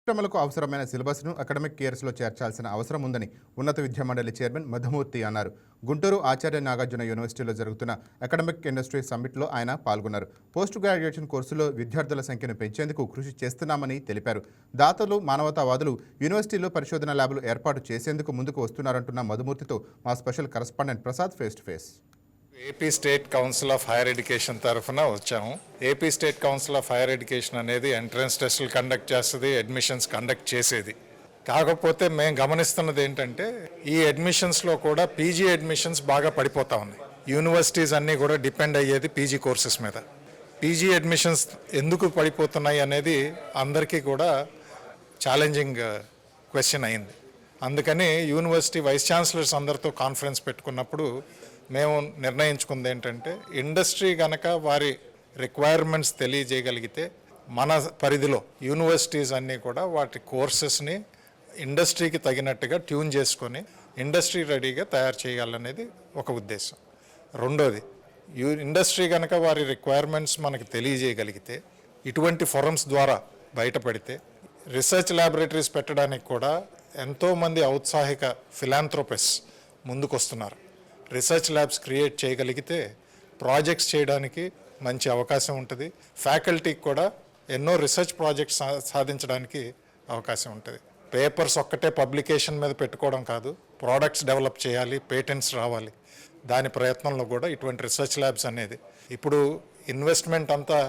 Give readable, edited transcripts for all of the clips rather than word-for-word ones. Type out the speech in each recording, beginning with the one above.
పరిశ్రమలకు అవసరమైన సిలబస్ను అకాడమిక్ ఇయర్స్లో చేర్చాల్సిన అవసరం ఉందని ఉన్నత విద్యామండలి చైర్మన్ మధుమూర్తి అన్నారు. గుంటూరు ఆచార్య నాగార్జున యూనివర్సిటీలో జరుగుతున్న అకాడమిక్ ఇండస్ట్రీ సమ్మిట్లో ఆయన పాల్గొన్నారు. పోస్ట్ గ్రాడ్యుయేషన్ కోర్సులో విద్యార్థుల సంఖ్యను పెంచేందుకు కృషి చేస్తున్నామని తెలిపారు. దాతలు, మానవతావాదులు యూనివర్సిటీలో పరిశోధన ల్యాబ్లు ఏర్పాటు చేసేందుకు ముందుకు వస్తున్నారంటున్న మధుమూర్తితో మా special correspondent Prasad face to face. AP state council of higher education తరఫున వచ్చాము. AP state council of higher education అనేది ఎంట్రన్స్ టెస్టులు కండక్ట్ చేస్తుంది, అడ్మిషన్స్ కండక్ట్ చేసేది. కాకపోతే మేము గమనిస్తున్నది ఏంటంటే ఈ అడ్మిషన్స్లో కూడా పీజీ అడ్మిషన్స్ బాగా పడిపోతా ఉన్నాయి. యూనివర్సిటీస్ అన్నీ కూడా డిపెండ్ అయ్యేది పీజీ కోర్సెస్ మీద. పీజీ అడ్మిషన్స్ ఎందుకు పడిపోతున్నాయి అనేది అందరికీ కూడా ఛాలెంజింగ్ క్వశ్చన్ అయింది. అందుకని యూనివర్సిటీ వైస్ ఛాన్సలర్స్ అందరితో కాన్ఫరెన్స్ పెట్టుకున్నప్పుడు మేము నిర్ణయించుకుంది ఏంటంటే ఇండస్ట్రీ కనుక వారి రిక్వైర్మెంట్స్ తెలియజేయగలిగితే మన పరిధిలో యూనివర్సిటీస్ అన్నీ కూడా వాటి కోర్సెస్ని ఇండస్ట్రీకి తగినట్టుగా ట్యూన్ చేసుకొని ఇండస్ట్రీ రెడీగా తయారు చేయాలనేది ఒక ఉద్దేశం. రెండోది, ఇండస్ట్రీ కనుక వారి రిక్వైర్మెంట్స్ మనకు తెలియజేయగలిగితే ఇటువంటి ఫోరమ్స్ ద్వారా బయటపడితే రీసెర్చ్ ల్యాబొరేటరీస్ పెట్టడానికి కూడా ఎంతోమంది ఔత్సాహిక ఫిలాంథ్రోపిస్ట్స్ ముందుకొస్తున్నారు. రీసెర్చ్ ల్యాబ్స్ క్రియేట్ చేయగలిగితే ప్రాజెక్ట్స్ చేయడానికి మంచి అవకాశం ఉంటుంది. ఫ్యాకల్టీకి కూడా ఎన్నో రీసెర్చ్ ప్రాజెక్ట్స్ సాధించడానికి అవకాశం ఉంటుంది. పేపర్స్ ఒక్కటే పబ్లికేషన్ మీద పెట్టుకోవడం కాదు, ప్రోడక్ట్స్ డెవలప్ చేయాలి, పేటెంట్స్ రావాలి. దాని ప్రయత్నంలో కూడా ఇటువంటి రీసెర్చ్ ల్యాబ్స్ అనేది ఇప్పుడు ఇన్వెస్ట్మెంట్ అంతా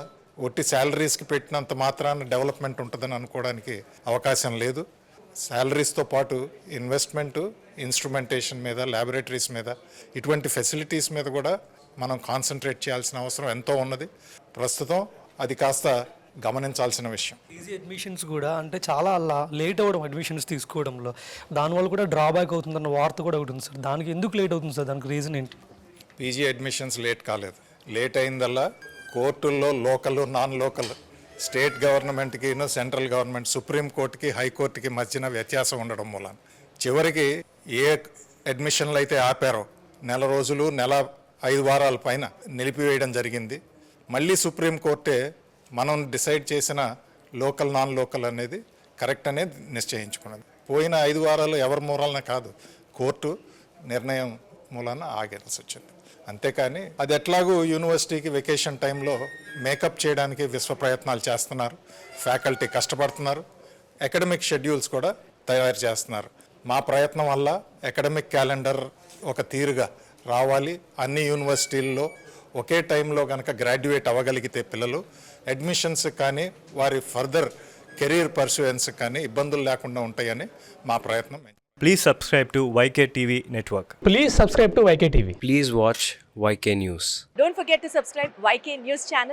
ఒట్టి శాలరీస్కి పెట్టినంత మాత్రాన డెవలప్మెంట్ ఉంటుందని అనుకోవడానికి అవకాశం లేదు. శాలరీస్తో పాటు ఇన్వెస్ట్మెంటు, ఇన్స్ట్రుమెంటేషన్ మీద, ల్యాబొరేటరీస్ మీద, ఇటువంటి ఫెసిలిటీస్ మీద కూడా మనం కాన్సన్ట్రేట్ చేయాల్సిన అవసరం ఎంతో ఉన్నది. ప్రస్తుతం అది కాస్త గమనించాల్సిన విషయం. ఈజీ అడ్మిషన్స్ కూడా అంటే చాలా లేట్ అవ్వడం అడ్మిషన్స్ తీసుకోవడంలో, దానివల్ల కూడా డ్రాబ్యాక్ అవుతుందన్న వార్త కూడా ఒకటి ఉంది సార్. దానికి ఎందుకు లేట్ అవుతుంది సార్? దానికి రీజన్ ఏంటి? పీజీ అడ్మిషన్స్ లేట్ కాలేదు. లేట్ అయిందల్లా కోర్టుల్లో లోకల్, నాన్ లోకల్, స్టేట్ గవర్నమెంట్కి, సెంట్రల్ గవర్నమెంట్, సుప్రీంకోర్టుకి, హైకోర్టుకి మధ్యన వ్యత్యాసం ఉండడం మూలన చివరికి ఏ అడ్మిషన్లు అయితే ఆపారో నెల రోజులు, నెల 5 వారాల పైన నిలిపివేయడం జరిగింది. మళ్ళీ సుప్రీంకోర్టే మనం డిసైడ్ చేసిన లోకల్, నాన్ లోకల్ అనేది కరెక్ట్ అనేది నిశ్చయించుకున్నది. పోయిన 5 వారాలు ఎవరి మూలాన కాదు, కోర్టు నిర్ణయం మూలాన ఆగాల్సి వచ్చింది. అంతేకాని అది ఎట్లాగూ యూనివర్సిటీకి వెకేషన్ టైంలో మేకప్ చేయడానికి విశ్వ ప్రయత్నాలు చేస్తున్నారు. ఫ్యాకల్టీ కష్టపడుతున్నారు, అకాడమిక్ షెడ్యూల్స్ కూడా తయారు చేస్తున్నారు. మా ప్రయత్నం వల్ల అకాడమిక్ క్యాలెండర్ ఒక తీరుగా రావాలి. అన్ని యూనివర్సిటీల్లో ఒకే టైంలో కనుక గ్రాడ్యుయేట్ అవ్వగలిగితే పిల్లలు అడ్మిషన్స్ కానీ వారి ఫర్దర్ కెరీర్ పర్సూయెన్స్ కానీ ఇబ్బందులు లేకుండా ఉంటాయని మా ప్రయత్నం. Please subscribe to YK TV Network. Please subscribe to YK TV. Please watch YK News. Don't forget to subscribe YK News channel.